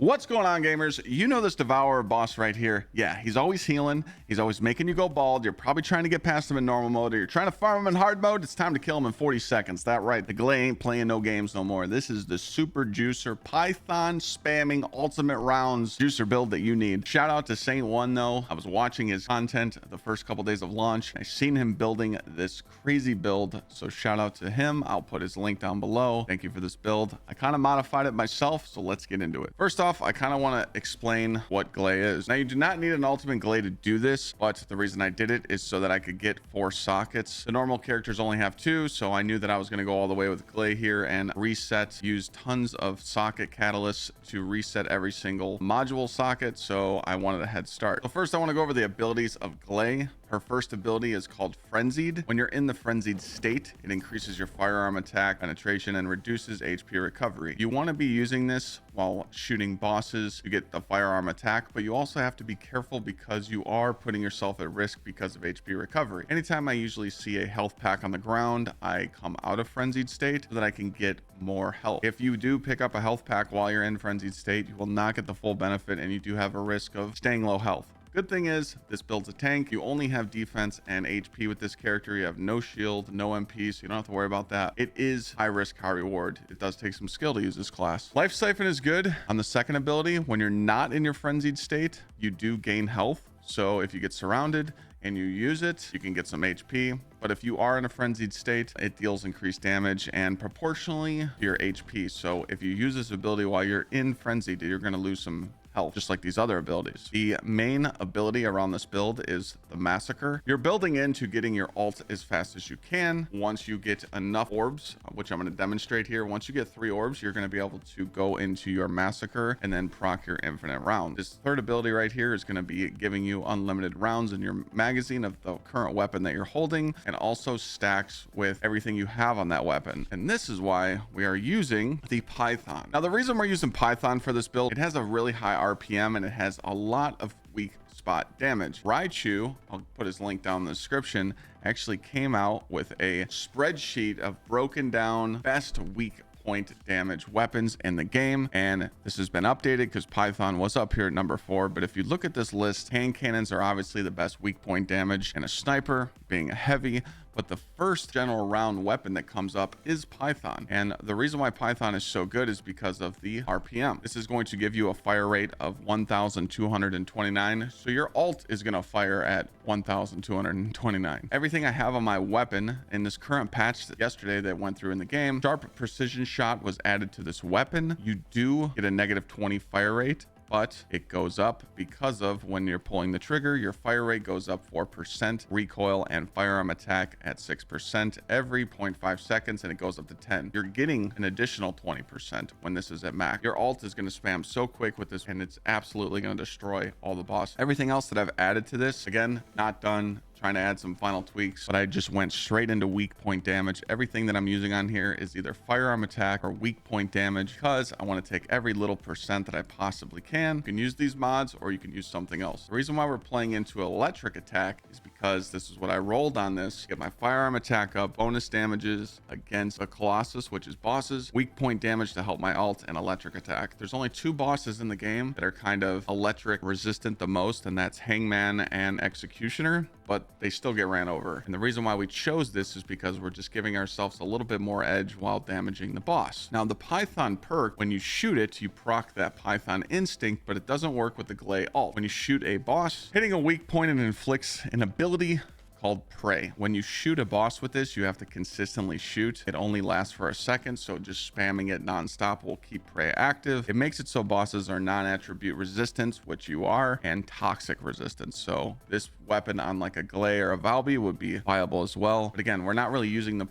What's going on, gamers? You know this Devourer boss right here. Yeah, he's always healing. He's always making you go bald. You're probably trying to get past him in normal mode, or you're trying to farm him in hard mode. It's time to kill him in 40 seconds. That right, the Gley ain't playing no games no more. This is the super juicer, Python spamming ultimate rounds juicer build that you need. Shout out to Saintone though. I was watching his content the first couple days of launch. I seen him building this crazy build, so shout out to him. I'll put his link down below. Thank you for this build. I kind of modified it myself, so let's get into it. First off, I kind of want to explain what Gley is. Now, you do not need an ultimate Gley to do this, but the reason I did it is so that I could get 4 sockets. The normal characters only have 2, so I knew that I was going to go all the way with Gley here and reset, use tons of socket catalysts to reset every single module socket, so I wanted a head start. So first, I want to go over the abilities of Gley. Her first ability is called Frenzied. When you're in the frenzied state, it increases your firearm attack, penetration, and reduces HP recovery. You want to be using this while shooting bosses to get the firearm attack, but you also have to be careful because you are putting yourself at risk because of HP recovery. Anytime I usually see a health pack on the ground, I come out of frenzied state so that I can get more health. If you do pick up a health pack while you're in frenzied state, you will not get the full benefit, and you do have a risk of staying low health. Good thing is this build's a tank. You only have defense and HP with this character. You have no shield, no MP, so you don't have to worry about that. It is high risk, high reward. It does take some skill to use this class. Life Siphon is good. On the second ability, when you're not in your frenzied state, you do gain health. So if you get surrounded and you use it, you can get some HP. But if you are in a frenzied state, it deals increased damage and proportionally to your HP. So if you use this ability while you're in frenzied, you're going to lose some health, just like these other abilities. The main ability around this build is the Massacre. You're building into getting your ult as fast as you can. Once you get enough orbs, which I'm going to demonstrate here, once you get 3 orbs, you're going to be able to go into your Massacre and then proc your infinite round. This third ability right here is going to be giving you unlimited rounds in your magazine of the current weapon that you're holding, and also stacks with everything you have on that weapon. And this is why we are using the Python. Now, the reason we're using Python for this build, it has a really high RPM and it has a lot of weak spot damage. Ryechew, I'll put his link down in the description, actually came out with a spreadsheet of broken down best weak point damage weapons in the game, and this has been updated because Python was up here at number 4. But if you look at this list, hand cannons are obviously the best weak point damage, and a sniper being a heavy. But the first general round weapon that comes up is Python. And the reason why Python is so good is because of the RPM. This is going to give you a fire rate of 1,229. So your ult is going to fire at 1,229. Everything I have on my weapon in this current patch yesterday that went through in the game, sharp precision shot was added to this weapon. You do get a -20 fire rate, but it goes up because of when you're pulling the trigger, your fire rate goes up 4%, recoil and firearm attack at 6% every 0.5 seconds, and it goes up to 10. You're getting an additional 20% when this is at max. Your ult is going to spam so quick with this, and it's absolutely going to destroy all the bosses. Everything else that I've added to this, again, not done. Trying to add some final tweaks, but I just went straight into weak point damage. Everything that I'm using on here is either firearm attack or weak point damage because I want to take every little percent that I possibly can. You can use these mods or you can use something else. The reason why we're playing into electric attack is because this is what I rolled on this. Get my firearm attack up, bonus damages against a Colossus, which is bosses, weak point damage to help my ult, and electric attack. There's only 2 bosses in the game that are kind of electric resistant the most, and that's Hangman and Executioner, but they still get ran over. And the reason why we chose this is because we're just giving ourselves a little bit more edge while damaging the boss. Now, the Python perk, when you shoot it, you proc that Python instinct, but it doesn't work with the Gley ult. When you shoot a boss, hitting a weak point and inflicts an ability called Prey. When you shoot a boss with this, you have to consistently shoot. It only lasts for a second, so just spamming it nonstop will keep Prey active. It makes it so bosses are non-attribute resistance, which you are, and toxic resistance. So this weapon on like a Gley or a Valby would be viable as well. But again, we're not really using the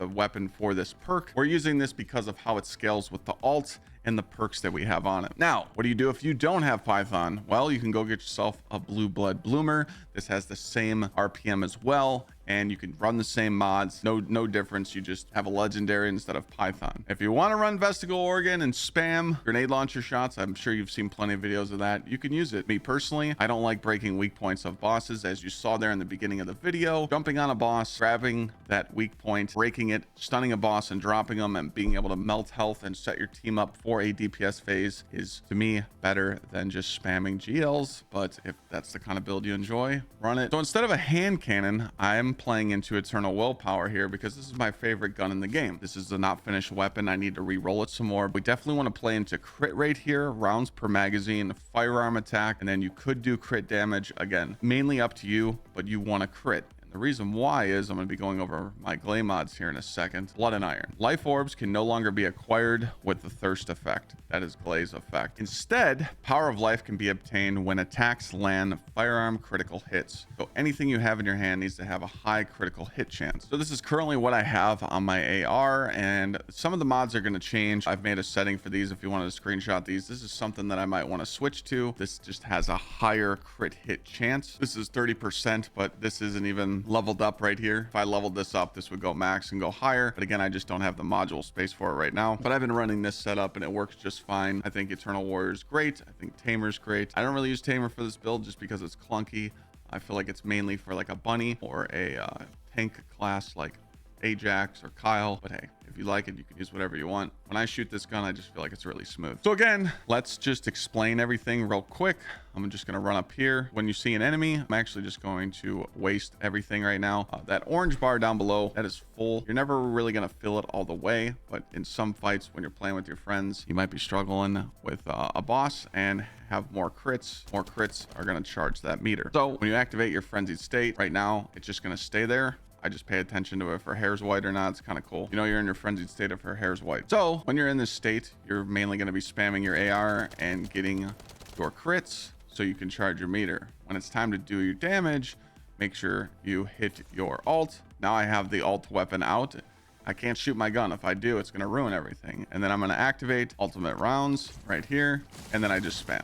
weapon for this perk. We're using this because of how it scales with the ult and the perks that we have on it. Now, what do you do if you don't have Python? Well, you can go get yourself a Blue Blood Bloomer. This has the same RPM as well, and you can run the same mods. No difference. You just have a legendary instead of Python. If you want to run Vestigal Organ and spam grenade launcher shots, I'm sure you've seen plenty of videos of that. You can use it. Me personally, I don't like breaking weak points of bosses. As you saw there in the beginning of the video, jumping on a boss, grabbing that weak point, breaking it, stunning a boss and dropping them, and being able to melt health and set your team up for a DPS phase is, to me, better than just spamming GLs. But if that's the kind of build you enjoy, run it. So instead of a hand cannon, I'm playing into Eternal Willpower here because this is my favorite gun in the game. This is the not finished weapon. I need to re-roll it some more. We definitely want to play into crit rate here, rounds per magazine, firearm attack, and then you could do crit damage. Again, mainly up to you, but you want to crit. The reason why is I'm going to be going over my Gley mods here in a second. Blood and Iron. Life orbs can no longer be acquired with the thirst effect. That is Gley's effect. Instead, Power of Life can be obtained when attacks land firearm critical hits. So anything you have in your hand needs to have a high critical hit chance. So this is currently what I have on my AR, and some of the mods are going to change. I've made a setting for these if you wanted to screenshot these. This is something that I might want to switch to. This just has a higher crit hit chance. This is 30%, but this isn't even leveled up right here. If I leveled this up, this would go max and go higher, but again, I just don't have the module space for it right now. But I've been running this setup and it works just fine. I think Eternal Warrior's great. I think Tamer's great. I don't really use Tamer for this build just because it's clunky. I feel like it's mainly for like a bunny or a tank class like Ajax or Kyle, but hey, if you like it, you can use whatever you want. When I shoot this gun, I just feel like it's really smooth. So again, let's just explain everything real quick. I'm just going to run up here. When you see an enemy, I'm actually just going to waste everything right now. That orange bar down below, that is full. You're never really going to fill it all the way, but in some fights when you're playing with your friends, you might be struggling with a boss and have more crits. More crits are going to charge that meter. So when you activate your frenzied state right now, it's just going to stay there. I just pay attention to if her hair's white or not. It's kind of cool. You know, you're in your frenzied state if her hair's white. So when you're in this state, you're mainly going to be spamming your AR and getting your crits so you can charge your meter. When it's time to do your damage, make sure you hit your alt. Now I have the alt weapon out. I can't shoot my gun. If I do, it's going to ruin everything. And then I'm going to activate ultimate rounds right here. And then I just spam.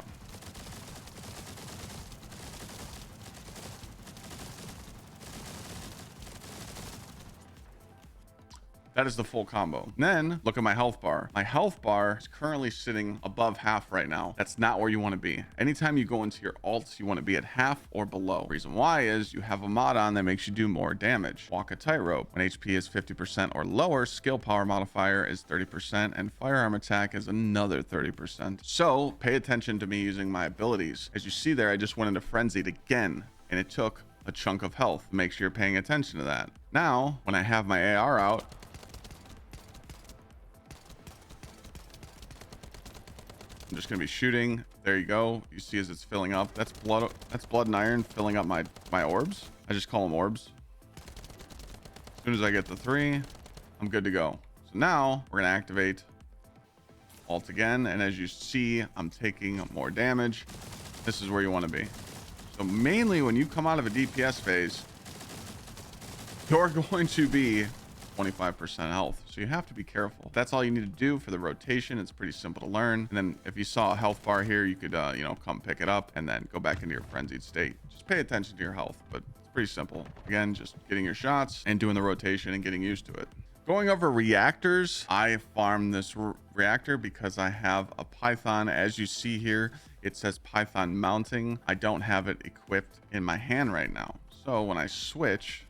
That is the full combo. Then look at my health bar. My health bar is currently sitting above half right now. That's not where you want to be. Anytime you go into your alts, you want to be at half or below. Reason why is you have a mod on that makes you do more damage. Walk a tightrope. When HP is 50% or lower, skill power modifier is 30% and firearm attack is another 30%. So pay attention to me using my abilities. As you see there, I just went into frenzied again and it took a chunk of health. Make sure you're paying attention to that. Now, when I have my AR out, I'm just going to be shooting. There you go. You see as it's filling up. That's blood and iron filling up my orbs. I just call them orbs. As soon as I get the 3, I'm good to go. So now we're going to activate alt again. And as you see, I'm taking more damage. This is where you want to be. So mainly when you come out of a DPS phase, you're going to be 25% health, so you have to be careful. That's all you need to do for the rotation. It's pretty simple to learn. And then if you saw a health bar here, you could you know, come pick it up and then go back into your frenzied state. Just pay attention to your health, but it's pretty simple. Again, just getting your shots and doing the rotation and getting used to it. Going over reactors, I farm this reactor because I have a Python. As you see here, it says Python mounting. I don't have it equipped in my hand right now. So when I switch,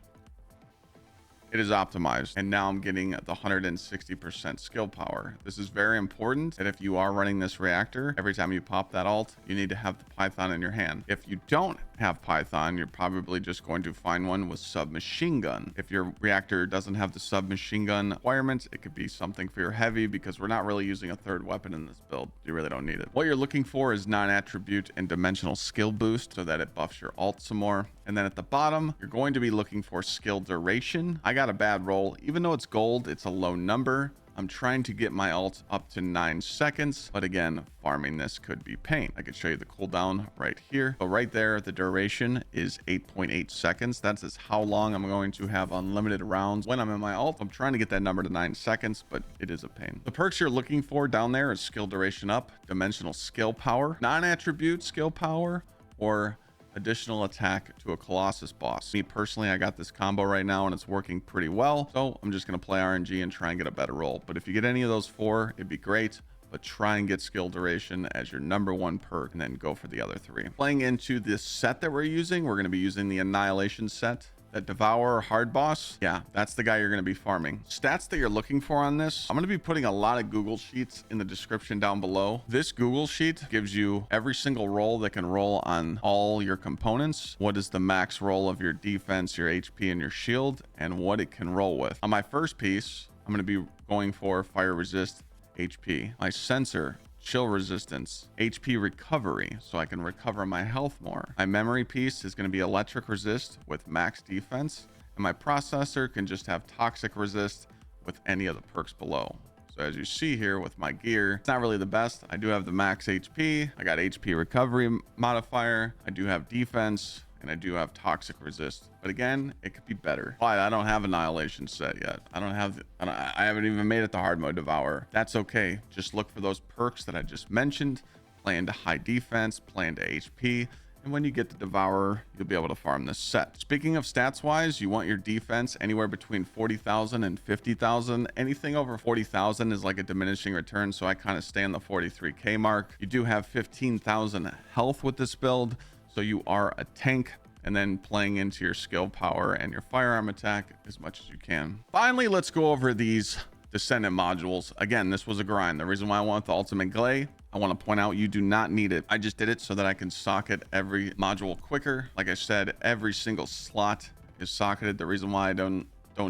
it is optimized, and now I'm getting the 160% skill power. This is very important that if you are running this reactor, every time you pop that alt, you need to have the Python in your hand. If you don't have Python, you're probably just going to find one with submachine gun. If your reactor doesn't have the submachine gun requirements, it could be something for your heavy, because we're not really using a third weapon in this build. You really don't need it. What you're looking for is non-attribute and dimensional skill boost so that it buffs your alt some more. And then at the bottom, you're going to be looking for skill duration. I got a bad roll. Even though it's gold, it's a low number. I'm trying to get my alt up to 9 seconds, but again, farming this could be pain. I could show you the cooldown right here. So right there, the duration is 8.8 seconds. That's just how long I'm going to have unlimited rounds when I'm in my alt. I'm trying to get that number to 9 seconds, but it is a pain. The perks you're looking for down there is skill duration up, dimensional skill power, non-attribute skill power, or additional attack to a Colossus boss. Me personally, I got this combo right now and it's working pretty well. So I'm just going to play RNG and try and get a better roll. But if you get any of those 4, it'd be great. But try and get skill duration as your #1 perk and then go for the other 3. Playing into this set that we're using, we're going to be using the Annihilation set. That Devour hard boss, yeah, that's the guy you're going to be farming. Stats that you're looking for on this, I'm going to be putting a lot of Google Sheets in the description down below. This Google Sheet gives you every single roll that can roll on all your components. What is the max roll of your defense, your HP, and your shield, and what it can roll with. On my first piece, I'm going to be going for fire resist, HP. My sensor, chill resistance, HP recovery, so I can recover my health more. My memory piece is going to be electric resist with max defense, and my processor can just have toxic resist with any of the perks below. So as you see here with my gear, it's not really the best. I do have the max HP. I got HP recovery modifier. I do have defense, and I do have toxic resist, but again, it could be better. Why? I don't have Annihilation set yet. I haven't even made it to hard mode Devour. That's okay. Just look for those perks that I just mentioned. Play into high defense, play into HP, and when you get the Devourer, you'll be able to farm this set. Speaking of stats wise, you want your defense anywhere between 40,000 and 50,000. Anything over 40,000 is like a diminishing return, so I kind of stay on the 43k mark. You do have 15,000 health with this build, so you are a tank, and then playing into your skill power and your firearm attack as much as you can. Finally, let's go over these Descendant modules. Again, this was a grind. The reason why I want the Ultimate Gley, I want to point out you do not need it. I just did it so that I can socket every module quicker. Like I said, every single slot is socketed. The reason why I don't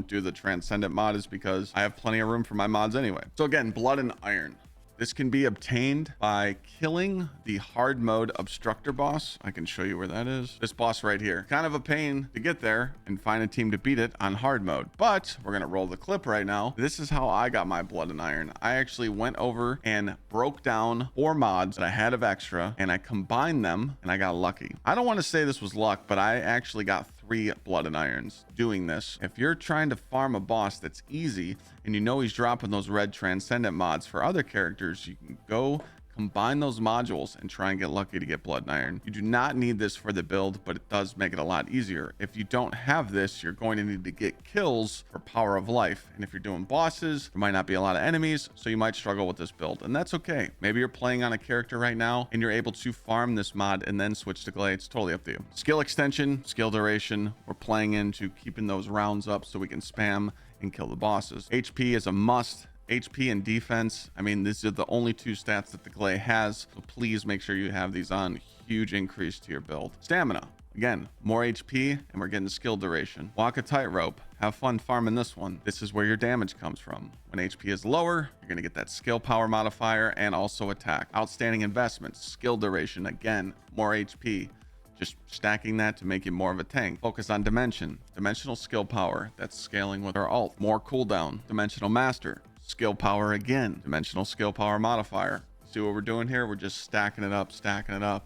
do the Transcendent mod is because I have plenty of room for my mods anyway. So again, Blood and Iron. This can be obtained by killing the hard mode obstructor boss. I can show you where that is. This boss right here. Kind of a pain to get there and find a team to beat it on hard mode. But we're going to roll the clip right now. This is how I got my Blood and Iron. I actually went over and broke down 4 mods that I had of extra, and I combined them, and I got lucky. I don't want to say this was luck, but I actually got 3 Blood and Irons doing this. If you're trying to farm a boss that's easy and you know he's dropping those red Transcendent mods for other characters, you can go combine those modules and try and get lucky to get Blood and Iron. You do not need this for the build, but it does make it a lot easier. If you don't have this, you're going to need to get kills for Power of Life. And if you're doing bosses, there might not be a lot of enemies, so you might struggle with this build, and that's okay. Maybe you're playing on a character right now and you're able to farm this mod and then switch to Gley. It's totally up to you. Skill extension, skill duration. We're playing into keeping those rounds up so we can spam and kill the bosses. HP is a must. HP and defense, I mean, these are the only 2 stats that the Gley has, so please make sure you have these on. Huge increase to your build. Stamina, again, more HP, and we're getting skill duration. Walk a tightrope. Have fun farming this one. This is where your damage comes from. When HP is lower, you're going to get that skill power modifier and also attack. Outstanding investments, skill duration, again, more HP. Just stacking that to make you more of a tank. Focus on dimension. Dimensional skill power. That's scaling with our alt. More cooldown. Dimensional master. Skill power again. Dimensional skill power modifier. See what we're doing here? We're just stacking it up,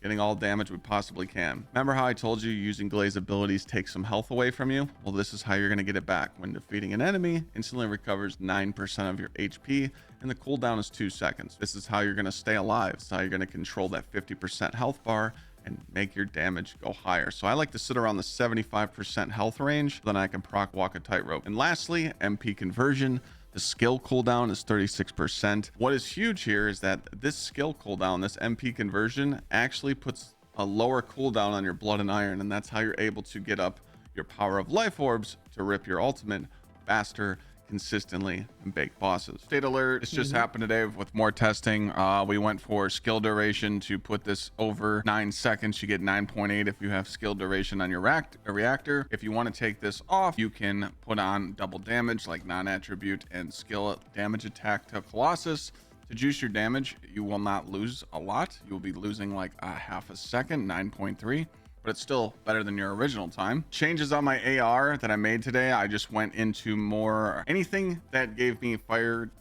getting all damage we possibly can. Remember how I told you using Gley's abilities takes some health away from you? Well, this is how you're going to get it back. When defeating an enemy, instantly recovers 9% of your HP, and the cooldown is 2 seconds. This is how you're going to stay alive. It's how you're going to control that 50% health bar and make your damage go higher. So I like to sit around the 75% health range, then I can proc walk a tightrope. And lastly, MP conversion. The skill cooldown is 36%. What is huge here is that this skill cooldown, this MP conversion, actually puts a lower cooldown on your Blood and Iron, and that's how you're able to get up your Power of Life orbs to rip your ultimate faster, consistently, and bake bosses. State alert, this just happened today with more testing. We went for skill duration to put this over 9 seconds. You get 9.8 if you have skill duration on your reactor. If you want to take this off, you can put on double damage like non-attribute and skill damage attack to Colossus. To juice your damage, you will not lose a lot. You will be losing like a half a second, 9.3. But it's still better than your original time. Changes on my AR that I made today, I just went into more anything that gave me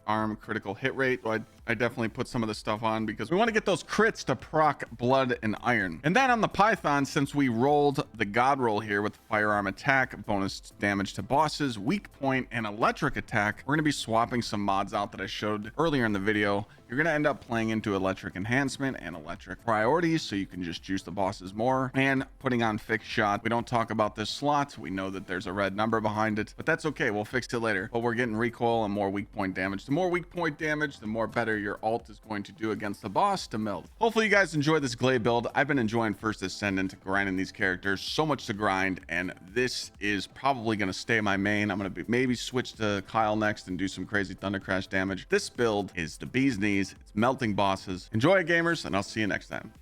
arm critical hit rate. So I definitely put some of this stuff on because we want to get those crits to proc blood and iron. And then on the Python, since we rolled the god roll here with firearm attack, bonus damage to bosses, weak point, and electric attack, we're going to be swapping some mods out that I showed earlier in the video. You're going to end up playing into electric enhancement and electric priorities, so you can just juice the bosses more, and putting on fixed shot. We don't talk about this slot. We know that there's a red number behind it, but that's okay. We'll fix it later. But we're getting recoil and more weak point damage. The more weak point damage, the more better your ult is going to do against the boss to meld. Hopefully you guys enjoy this Gley build. I've been enjoying First Descendant, grinding these characters. So much to grind, and this is probably going to stay my main. I'm going to maybe switch to Kyle next and do some crazy Thunder Crash damage. This build is the bee's knees. It's melting bosses. Enjoy it, gamers, and I'll see you next time.